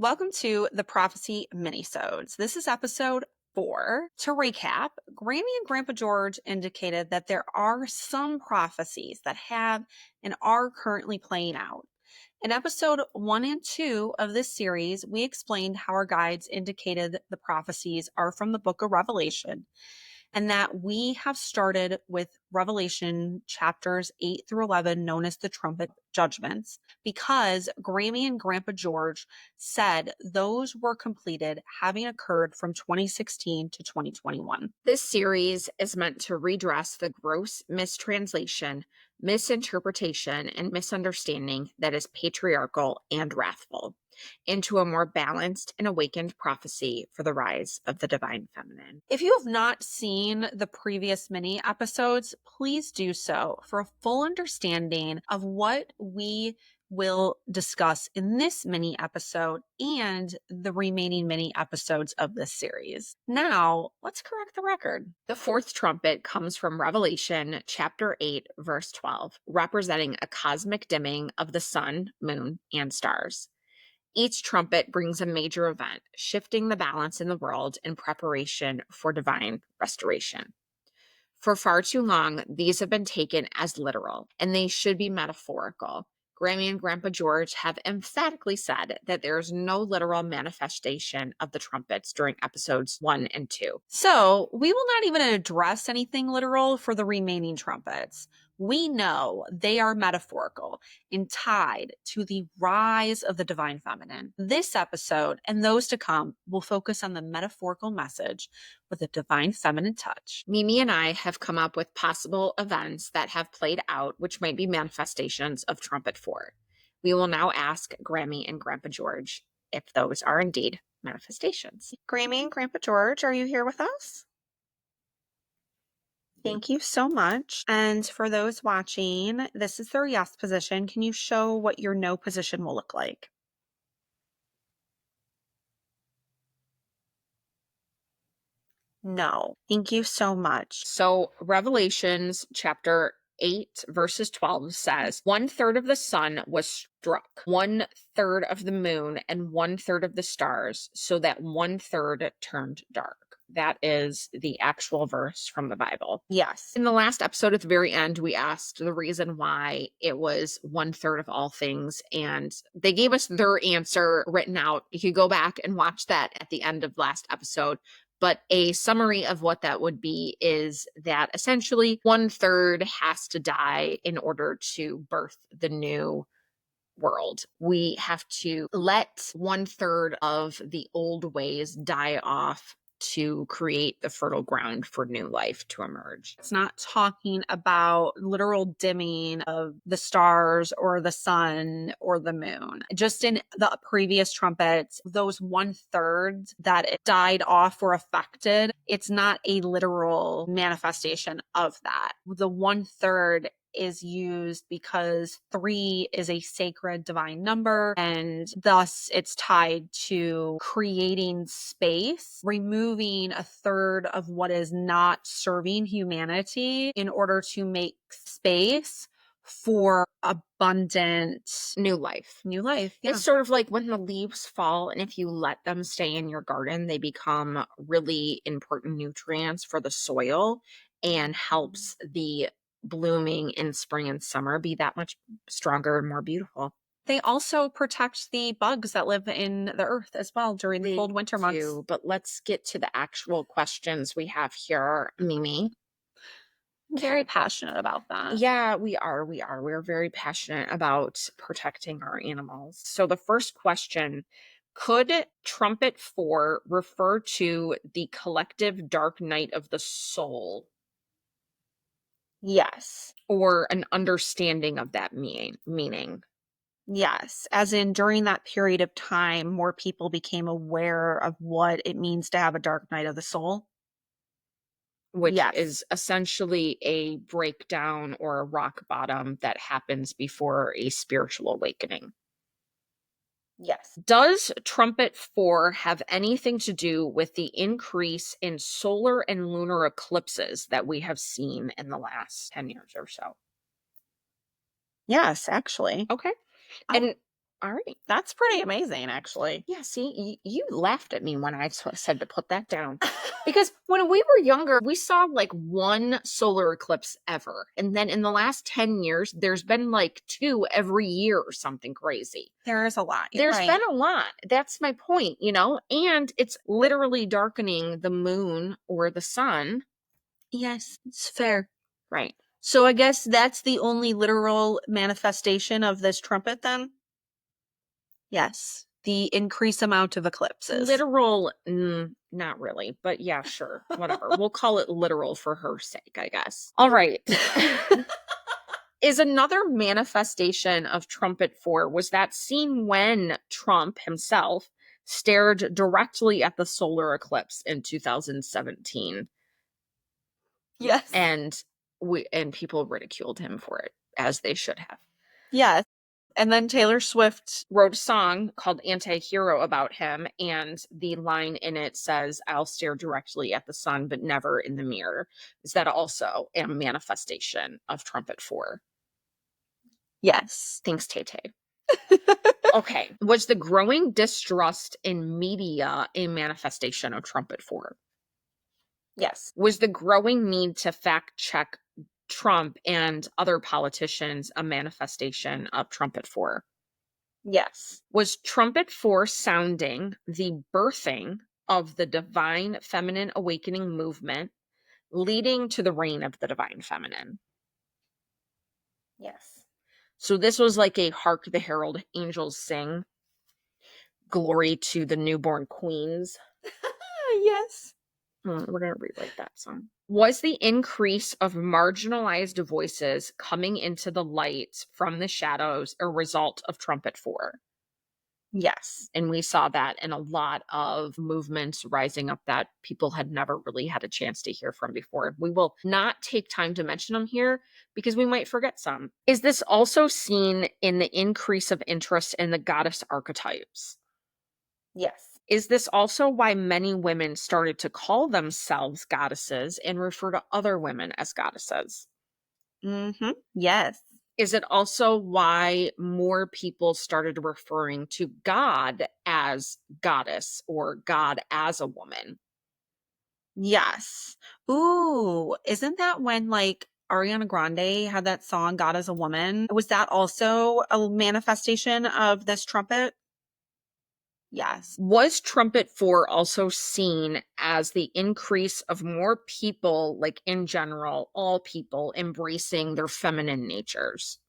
Welcome to the Prophecy Mini-Sodes. This is episode 4. To recap, Grammy and Grandpa George indicated that there are some prophecies that have and are currently playing out. In episode 1 and 2 of this series, we explained how our guides indicated the prophecies are from the book of Revelation, and that we have started with Revelation chapters 8 through 11, known as the Trumpet judgments, because Grammy and Grandpa George said those were completed, having occurred from 2016 to 2021. This series is meant to redress the gross mistranslation, misinterpretation, and misunderstanding that is patriarchal and wrathful, into a more balanced and awakened prophecy for the rise of the divine feminine. If you have not seen the previous mini episodes, please do so for a full understanding of what we will discuss in this mini episode and the remaining mini episodes of this series. Now, let's correct the record. The fourth trumpet comes from Revelation chapter 8, verse 12, representing a cosmic dimming of the sun, moon, and stars. Each trumpet brings a major event, shifting the balance in the world in preparation for divine restoration. For far too long, these have been taken as literal, and they should be metaphorical. Grammy and Grandpa George have emphatically said that there is no literal manifestation of the trumpets during episodes 1 and 2. So we will not even address anything literal for the remaining trumpets. We know they are metaphorical and tied to the rise of the divine feminine. This episode and those to come will focus on the metaphorical message with a divine feminine touch. Mimi and I have come up with possible events that have played out, which might be manifestations of Trumpet 4. We will now ask Grammy and Grandpa George if those are indeed manifestations. Grammy and Grandpa George, are you here with us? Thank you so much. And for those watching, this is their yes position. Can you show what your no position will look like? No. Thank you so much. So Revelations chapter 8 verses 12 says, 1/3 of the sun was struck, 1/3 of the moon, and 1/3 of the stars, so that 1/3 turned dark. That is the actual verse from the Bible. Yes. In the last episode at the very end, we asked the reason why it was 1/3 of all things, and they gave us their answer written out. You could go back and watch that at the end of last episode. But a summary of what that would be is that essentially 1/3 has to die in order to birth the new world. We have to let 1/3 of the old ways die off to create the fertile ground for new life to emerge. It's not talking about literal dimming of the stars or the sun or the moon. Just in the previous trumpets, those 1/3 that it died off or affected, it's not a literal manifestation of that. The 1/3 is used because 3 is a sacred divine number, and thus it's tied to creating space, removing 1/3 of what is not serving humanity in order to make space for abundant new life. New life. Yeah. It's sort of like when the leaves fall, and if you let them stay in your garden, they become really important nutrients for the soil and helps the blooming in spring and summer be that much stronger and more beautiful. They also protect the bugs that live in the earth as well during the cold winter months. But let's get to the actual questions we have here, Mimi. I'm very passionate about that. Yeah, we are. We're very passionate about protecting our animals. So the first question, could Trumpet 4 refer to the collective dark night of the soul? Yes. Or an understanding of that meaning. Yes. As in, during that period of time, more people became aware of what it means to have a dark night of the soul. Which is essentially a breakdown or a rock bottom that happens before a spiritual awakening. Yes. Does Trumpet 4 have anything to do with the increase in solar and lunar eclipses that we have seen in the last 10 years or so? Yes, actually. Okay. And All right. That's pretty amazing, actually. Yeah, see, you laughed at me when I said to put that down. Because when we were younger, we saw like one solar eclipse ever. And then in the last 10 years, there's been like two every year or something crazy. There is a lot. There's Right. been a lot. That's my point, and it's literally darkening the moon or the sun. Yes, it's fair. Right. So I guess that's the only literal manifestation of this trumpet then? Yes. The increased amount of eclipses. Literal, not really, but yeah, sure, whatever. We'll call it literal for her sake, I guess. All right. Is another manifestation of Trumpet 4 was that scene when Trump himself stared directly at the solar eclipse in 2017. Yes. And people ridiculed him for it, as they should have. Yes. And then Taylor Swift Wrote a song called Anti-Hero about him, and the line in it says, "I'll stare directly at the sun, but never in the mirror." Is that also a manifestation of Trumpet 4? Yes. Thanks, Tay-Tay. Okay. Was the growing distrust in media a manifestation of Trumpet 4? Yes. Was the growing need to fact check Trump and other politicians a manifestation of Trumpet 4? Yes. Was Trumpet 4 sounding the birthing of the divine feminine awakening movement, leading to the reign of the divine feminine? Yes. So this was like a hark the herald angels sing, glory to the newborn queens. Yes. We're going to rewrite that song. Was the increase of marginalized voices coming into the light from the shadows a result of Trumpet 4? Yes. And we saw that in a lot of movements rising up that people had never really had a chance to hear from before. We will not take time to mention them here because we might forget some. Is this also seen in the increase of interest in the goddess archetypes? Yes. Is this also why many women started to call themselves goddesses and refer to other women as goddesses? Mm-hmm. Yes. Is it also why more people started referring to God as goddess or God as a woman? Yes. Ooh, isn't that when like Ariana Grande had that song God as a Woman? Was that also a manifestation of this trumpet? Yes. Was Trumpet 4 also seen as the increase of more people, like in general, all people embracing their feminine natures?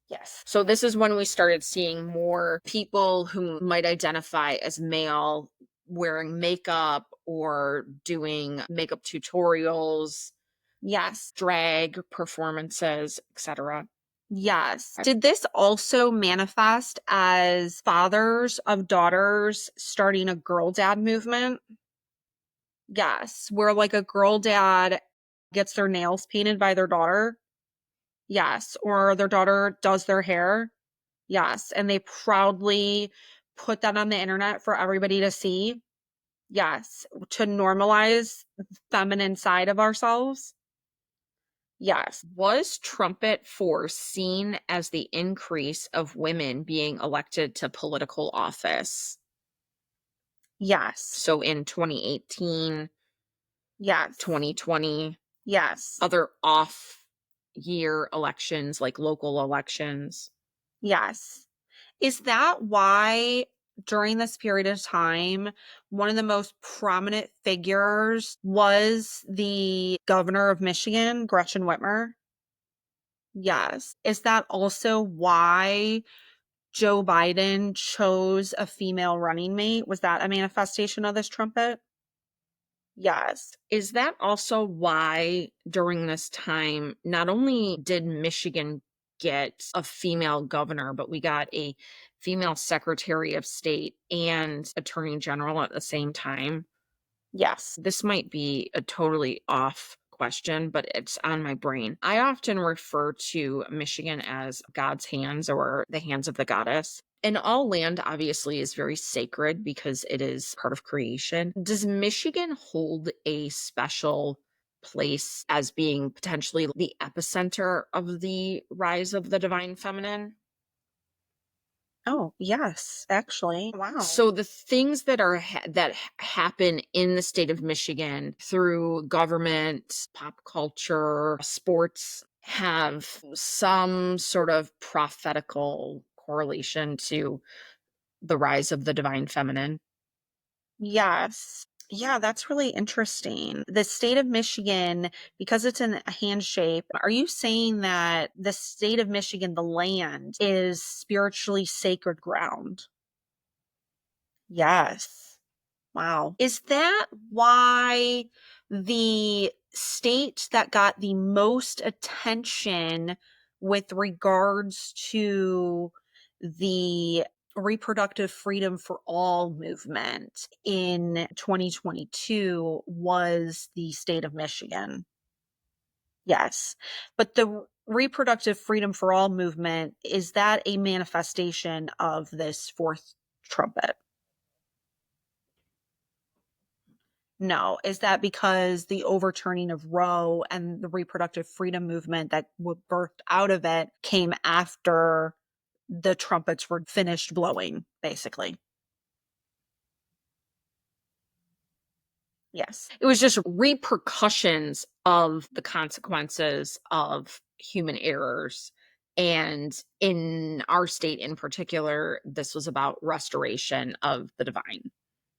Yes. So this is when we started seeing more people who might identify as male wearing makeup or doing makeup tutorials, Yes. drag performances, etc. Yes. Did this also manifest as fathers of daughters starting a girl dad movement? Yes. Where like a girl dad gets their nails painted by their daughter. Yes. Or their daughter does their hair. Yes. And they proudly put that on the internet for everybody to see. Yes. To normalize the feminine side of ourselves. Yes. Was Trumpet 4 seen as the increase of women being elected to political office? Yes. So in 2018, Yes. 2020, Yes. other off year elections like local elections. Yes. Is that why during this period of time, one of the most prominent figures was the governor of Michigan, Gretchen Whitmer? Yes. Is that also why Joe Biden chose a female running mate? Was that a manifestation of this trumpet? Yes. Is that also why during this time, not only did Michigan get a female governor, but we got a female secretary of state and attorney general at the same time? Yes. This might be a totally off question, but it's on my brain. I often refer to Michigan as God's hands or the hands of the goddess. And all land obviously is very sacred because it is part of creation. Does Michigan hold a special place as being potentially the epicenter of the rise of the divine feminine? Oh, yes, actually. Wow. So the things that are happen in the state of Michigan through government, pop culture, sports have some sort of prophetical correlation to the rise of the divine feminine. Yes. Yeah, that's really interesting. The state of Michigan, because it's in a hand shape, are you saying that the state of Michigan, the land, is spiritually sacred ground? Yes. Wow. Is that why the state that got the most attention with regards to the reproductive freedom for all movement in 2022 was the state of Michigan? Yes. But the reproductive freedom for all movement, is that a manifestation of this fourth trumpet? No. Is that because the overturning of Roe and the reproductive freedom movement that birthed out of it came after the trumpets were finished blowing, basically? Yes. It was just repercussions of the consequences of human errors. And in our state in particular, this was about restoration of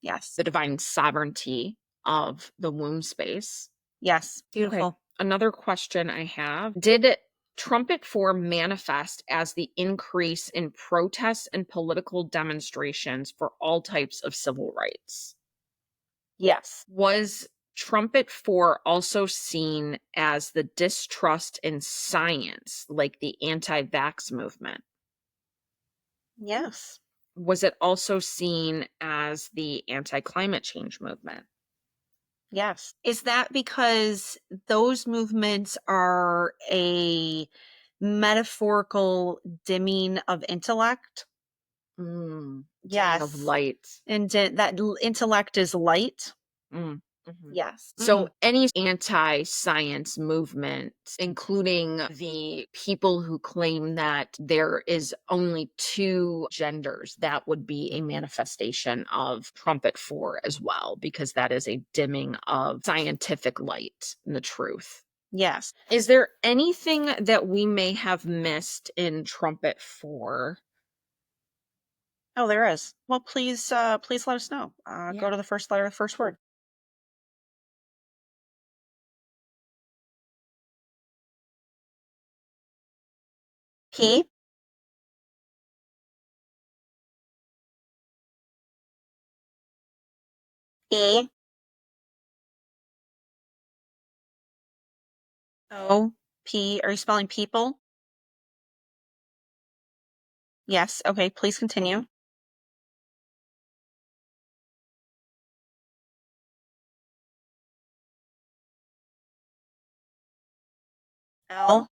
Yes. the divine sovereignty of the womb space. Yes. Okay. Beautiful. Another question I have. Did trumpet form manifest as the increase in protests and political demonstrations for all types of civil rights? Yes. Was trumpet 4 also seen as the distrust in science, like the anti-vax movement? Yes. Was it also seen as the anti-climate change movement? Yes. Is that because those movements are a metaphorical dimming of intellect? Dimming of Yes. light. And intellect is light? Mm, mhm. Yes. So, any anti science movement, including the people who claim that there is only two genders, that would be a manifestation of Trumpet 4 as well, because that is a dimming of scientific light and the truth. Yes. Is there anything that we may have missed in Trumpet 4? Oh, there is. Well, please let us know. Go Yeah. to the first letter of the first word. P. E. O. P. Are you spelling people? Yes. Okay. Please continue. L.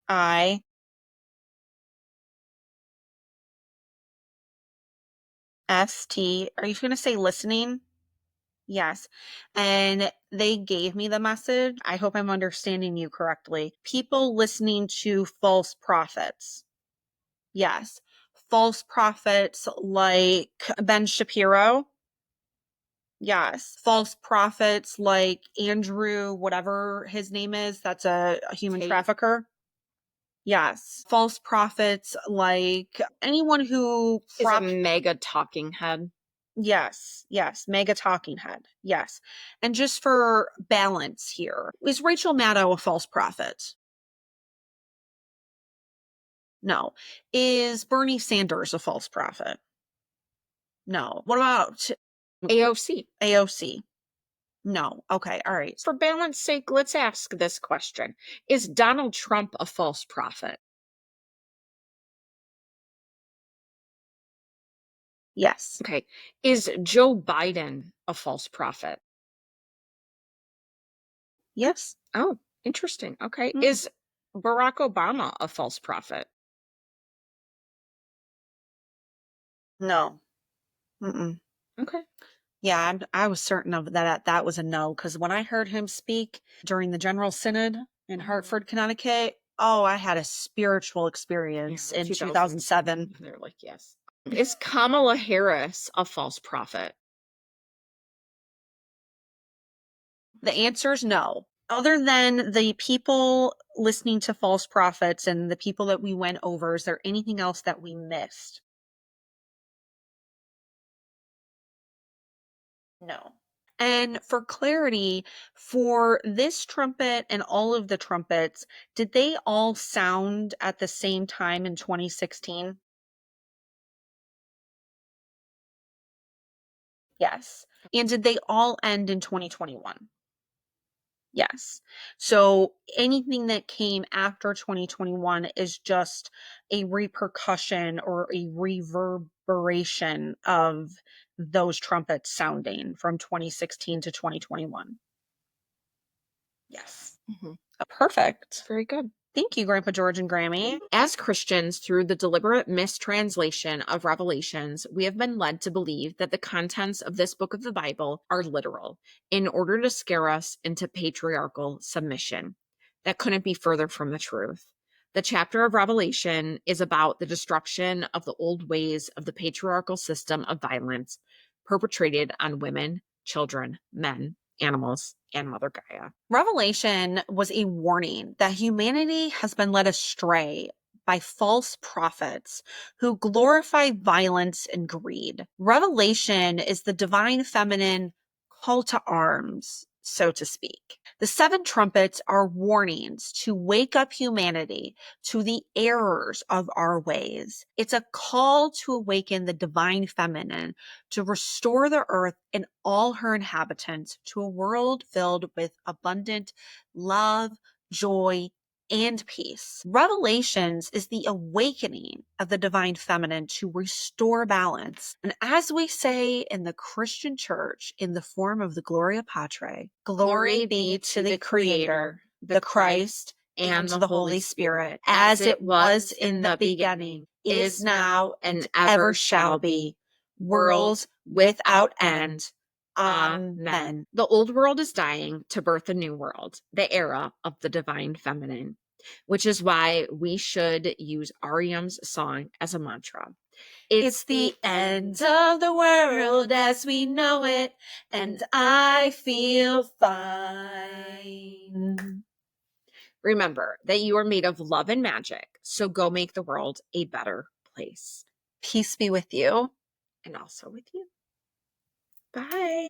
I. S. T. Are you going to say listening? Yes. And they gave me the message. I hope I'm understanding you correctly. People listening to false prophets. Yes. False prophets like Ben Shapiro. Yes. False prophets like Andrew, whatever his name is, that's a human Tate. trafficker. Yes. False prophets like anyone who Is a mega talking head. Yes, yes, mega talking head. Yes. And just for balance here, is Rachel Maddow a false prophet? No. Is Bernie Sanders a false prophet? No. What about AOC. AOC? No. Okay. All right. For balance sake, let's ask this question. Is Donald Trump a false prophet? Yes. Okay. Is Joe Biden a false prophet? Yes. Oh, interesting. Okay. Mm. Is Barack Obama a false prophet? No. Mm-mm. Okay. Yeah, I was certain of that was a no because when I heard him speak during the General Synod in Mhm. Hartford, Connecticut, Oh, I had a spiritual experience in 2007. They're like, yes. Is Kamala Harris a false prophet? The answer is no. Other than the people listening to false prophets and the people that we went over, is there anything else that we missed? No. And for clarity, for this trumpet and all of the trumpets, did they all sound at the same time in 2016? Yes. And did they all end in 2021? Yes. So anything that came after 2021 is just a repercussion or a reverberation of those trumpets sounding from 2016 to 2021. Yes. Perfect. Very good. Thank you, Grandpa George and Grammy. As Christians, through the deliberate mistranslation of Revelations, we have been led to believe that the contents of this book of the Bible are literal in order to scare us into patriarchal submission. That couldn't be further from the truth. The chapter of Revelation is about the destruction of the old ways of the patriarchal system of violence perpetrated on women, children, men, animals, and Mother Gaia. Revelation was a warning that humanity has been led astray by false prophets who glorify violence and greed. Revelation is the divine feminine call to arms, so to speak. The seven trumpets are warnings to wake up humanity to the errors of our ways. It's a call to awaken the divine feminine, to restore the earth and all her inhabitants to a world filled with abundant love, joy, and peace. Revelations is the awakening of the divine feminine to restore balance. And as we say in the Christian church in the form of the Gloria Patri, glory be to the Creator, the Christ, and the Holy Spirit, as it was in the beginning, is now, and ever shall be, world without end. Amen. The old world is dying to birth a new world, the era of the divine feminine, which is why we should use REM's song as a mantra. It's the end of the world as we know it, and I feel fine. Remember that you are made of love and magic, so go make the world a better place. Peace be with you. And also with you. Bye.